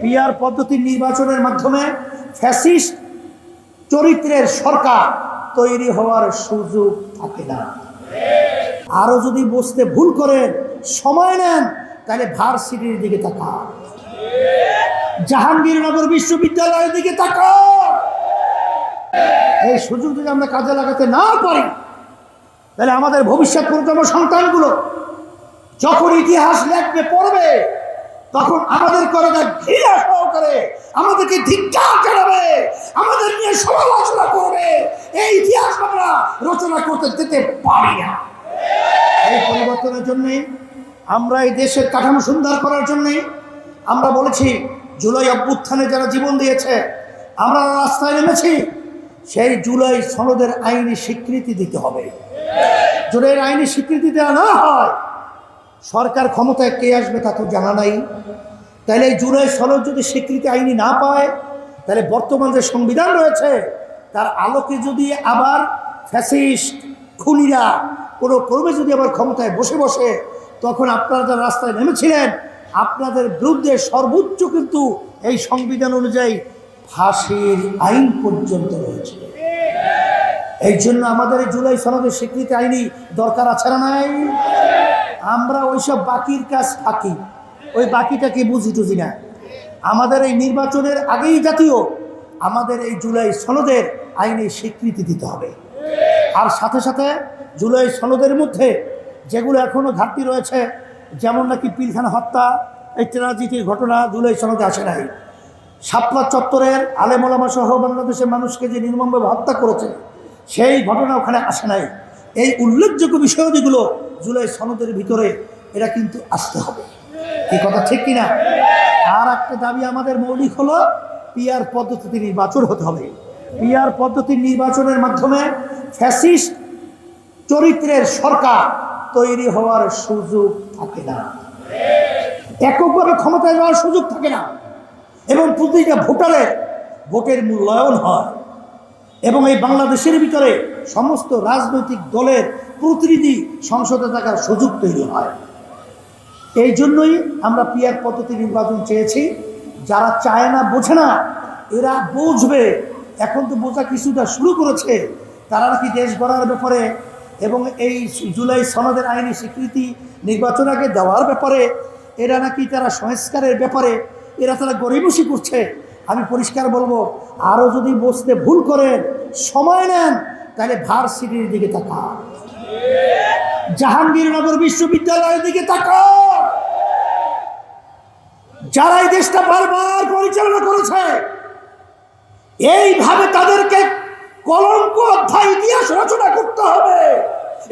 PR পদ্ধতির নির্বাচনের মাধ্যমে ফ্যাসিস্ট চরিত্রের সরকার তৈরি হওয়ার সুযোগ থাকে না। আরো যদি বুঝতে ভুল করেন, সময় নেন, তাহলে ভার্সিটির দিকে তাকান, জাহাঙ্গীরনগর বিশ্ববিদ্যালয়ের দিকে তাকান। এই সুযোগ যদি আমরা কাজে লাগাতে না পারি, তাহলে আমাদের ভবিষ্যৎ প্রজন্ম সন্তানগুলো যখন ইতিহাস লেখবে পড়বে, তখন আমাদের করে ঘৃণা সহকারে আমাদেরকে ধিক্কার জানাবে, আমাদের নিয়ে সমালোচনা করবে। এই ইতিহাস আমরা রচনা করতে দিতে পারি না। এই পরিবর্তনের জন্যে, আমরা এই দেশের কাঠামো সুন্দর করার জন্যে আমরা বলেছি, জুলাই অভ্যুত্থানে যারা জীবন দিয়েছে, আমরা রাস্তায় নেমেছি, সেই জুলাই সনদের আইনি স্বীকৃতি দিতে হবে। জুলাইয়ের আইনি স্বীকৃতি দেওয়া না হয়, সরকার ক্ষমতায় কে আসবে তা তো জানা নাই। তাহলে এই জুলাই সনদ যদি স্বীকৃতি আইনি না পায়, তাহলে বর্তমান যে সংবিধান রয়েছে তার আলোকে যদি আবার ফ্যাসিস্ট খুনিরা কোনো ক্রমে যদি আবার ক্ষমতায় বসে বসে, তখন আপনারা যারা রাস্তায় নেমেছিলেন, আপনাদের বিরুদ্ধে সর্বোচ্চ কিন্তু এই সংবিধান অনুযায়ী ফাঁসির আইন পর্যন্ত রয়েছে। এই জন্য আমাদের এই জুলাই সনদের স্বীকৃতি আইনি দরকার আছে না নাই? আমরা ওইসব বাকির কাজ ফাঁকি, ওই বাকিটাকে বুঝি টুঝি না। আমাদের এই নির্বাচনের আগেই জাতীয় আমাদের এই জুলাই সনদের আইনি স্বীকৃতি দিতে হবে। আর সাথে সাথে জুলাই সনদের মধ্যে যেগুলো এখনও ঘাটতি রয়েছে, যেমন নাকি পিলখানা হত্যা, এই ট্র্যাজেডির ঘটনা জুলাই সনদে আসে নাই। শাপলা চত্বরের আলেম ওলামা সহ বাংলাদেশের মানুষকে যে নির্মমভাবে হত্যা করেছে, সেই ঘটনা ওখানে আসে নাই। এই উল্লেখযোগ্য বিষয়গুলো জুলাই সনদের ভিতরে এটা কিন্তু আসতে হবে। এই কথা ঠিক কিনা? আর একটা দাবি আমাদের মৌলিক হলো, পিআর পদ্ধতিতে নির্বাচন হতে হবে। পিআর পদ্ধতির নির্বাচনের মাধ্যমে ফ্যাসিস্ট চরিত্রের সরকার তৈরি হওয়ার সুযোগ থাকে না, এককভাবে ক্ষমতায় যাওয়ার সুযোগ থাকে না, এবং প্রতিটা ভোটারের ভোটের মূল্যায়ন হয়, এবং এই বাংলাদেশের ভিতরে সমস্ত রাজনৈতিক দলের প্রতিনিধি সংসদে থাকার সুযোগ তৈরি হয়। এই জন্যই আমরা পিআর পদ্ধতি নির্বাচন চেয়েছি। যারা চায় না, বোঝে না, এরা বুঝবে। এখন তো বোঝা কিছুটা শুরু করেছে। তারা নাকি দেশ গড়ার ব্যাপারে এবং এই জুলাই সনদের আইনি স্বীকৃতি নির্বাচন আগে দেওয়ার ব্যাপারে, এরা নাকি তারা সংস্কারের ব্যাপারে তারা গড়িমসি করছে। আমি পরিষ্কার বলবো, আরও যদি বুঝতে ভুল করেন, সময় নেন, তাহলে ভার্সিটির দিকে তাকান, জাহাঙ্গীরনগর বিশ্ববিদ্যালয়ের দিকে তাকান। যারা এই দেশটা বারবার পরিচালনা করেছে, এইভাবে তাদেরকে কলঙ্ক অধ্যায় ইতিহাস রচনা করতে হবে,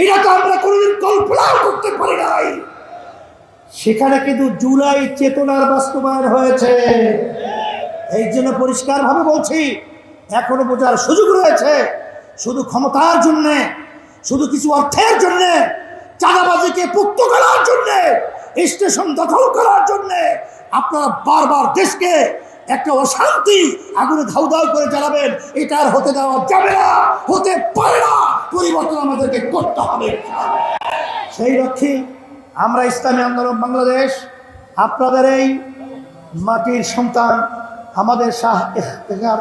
এটা তো আমরা কোনোদিন কল্পনাও করতে পারি নাই। সেখানে কিন্তু জুলাই চেতনার বাস্তবায়ন হয়েছে। এই জন্য পরিষ্কারভাবে বলছি, এখনো বোঝার সুযোগ রয়েছে। শুধু ক্ষমতার জন্যে, শুধু কিছু অর্থের জন্যে, চাঁদাবাজিকে পুক্ত করার জন্যে, স্টেশন দখল করার জন্যে আপনারা বারবার দেশকে একটা অশান্তি আগুনে ধাউ ধাউ করে জ্বালাবেন, এটা আর হতে দেওয়া যাবে না, হতে পারে না। পরিবর্তন আমাদেরকে করতে হবে। সেই লক্ষ্যে আমরা ইসলামী আন্দোলন বাংলাদেশ, আপনাদের এই মাটির সন্তান, আমাদের শাহ ইফতেখার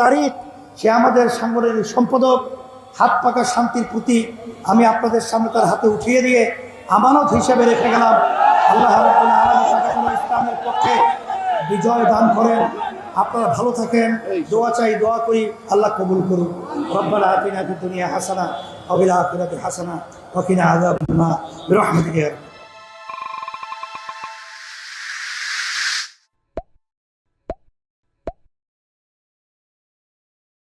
তারিক, সে আমাদের সাংগঠনিক সম্পাদক, হাত পাকা শান্তির প্রতীক, আমি আপনাদের সামনে তার হাতে উঠিয়ে দিয়ে আমানত হিসেবে রেখে গেলাম। আল্লাহ রাব্বুল আলামিন তাকে ইসলামের পক্ষে বিজয় দান করেন। আপনারা ভালো থাকেন, দোয়া চাই, দোয়া করি, আল্লাহ কবুল করুন। রব্বানা আতিনা ফিদ দুনিয়া হাসানা ওয়া ফিল আখিরাতি হাসানা ওয়া কিনা আযাবান নার বিরহমাতিকা।